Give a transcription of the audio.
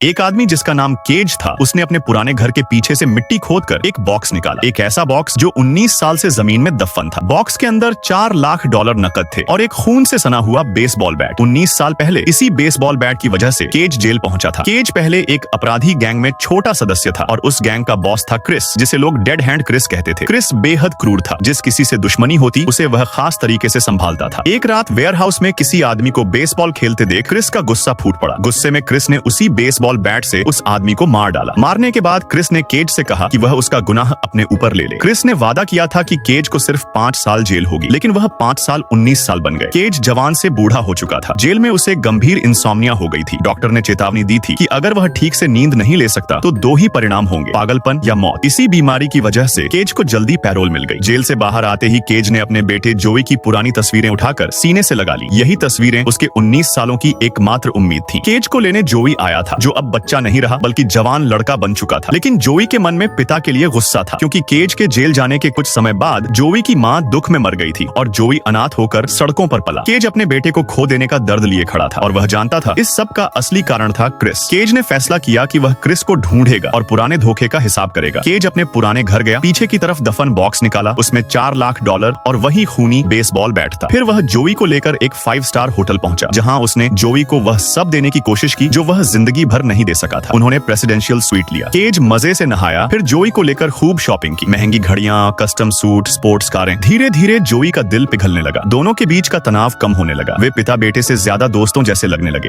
एक आदमी जिसका नाम केज था, उसने अपने पुराने घर के पीछे से मिट्टी खोदकर एक बॉक्स निकाला। एक ऐसा बॉक्स जो 19 साल से जमीन में दफन था। बॉक्स के अंदर $4 लाख नकद थे और एक खून से सना हुआ बेसबॉल बैट। 19 साल पहले इसी बेसबॉल बैट की वजह से केज जेल पहुंचा था। केज पहले एक अपराधी गैंग में छोटा सदस्य था और उस गैंग का बॉस था क्रिस, जिसे लोग डेड हैंड क्रिस कहते थे। क्रिस बेहद क्रूर था। जिस किसी से दुश्मनी होती उसे वह खास तरीके से संभालता था। एक रात वेयरहाउस में किसी आदमी को बेसबॉल खेलते देख क्रिस का गुस्सा फूट पड़ा। गुस्से में क्रिस ने उसी बेसबॉल बैट से उस आदमी को मार डाला। मारने के बाद क्रिस ने केज से कहा कि वह उसका गुनाह अपने ऊपर ले ले। क्रिस ने वादा किया था कि केज को सिर्फ 5 साल जेल होगी, लेकिन वह 5 साल 19 साल बन गए। केज जवान से बूढ़ा हो चुका था। जेल में उसे गंभीर इंसोम्निया हो गई थी। डॉक्टर ने चेतावनी दी थी कि अगर वह ठीक से नींद नहीं ले सकता तो 2 ही परिणाम होंगे, पागलपन या मौत। इसी बीमारी की वजह से केज को जल्दी पैरोल मिल गई। जेल से बाहर आते ही केज ने अपने बेटे जोई की पुरानी तस्वीरें उठाकर सीने से लगा ली। यही तस्वीरें उसके 19 सालों की एकमात्र उम्मीद थी। केज को लेने जोई आया था, जो अब बच्चा नहीं रहा बल्कि जवान लड़का बन चुका था। लेकिन जोई के मन में पिता के लिए गुस्सा था, क्योंकि केज के जेल जाने के कुछ समय बाद जोई की मां दुख में मर गई थी और जोई अनाथ होकर सड़कों पर पला। केज अपने बेटे को खो देने का दर्द लिए खड़ा था और वह जानता था इस सब का असली कारण था क्रिस। केज ने फैसला किया कि वह क्रिस को ढूंढेगा और पुराने धोखे का हिसाब करेगा। केज अपने पुराने घर गया, पीछे की तरफ दफन बॉक्स निकाला, उसमें $4 लाख और वही खूनी बेसबॉल बैट था। फिर वह जोई को लेकर एक 5 स्टार होटल पहुंचा, जहां उसने जोई को वह सब देने की कोशिश की जो वह जिंदगी भर नहीं दे सका था। उन्होंने प्रेसिडेंशियल स्वीट लिया। केज मजे से नहाया, फिर जोई को लेकर खूब शॉपिंग की। महंगी घड़ियां, कस्टम सूट, स्पोर्ट्स कारें। धीरे धीरे जोई का दिल पिघलने लगा। दोनों के बीच का तनाव कम होने लगा। वे पिता बेटे से ज्यादा दोस्तों जैसे लगने लगे।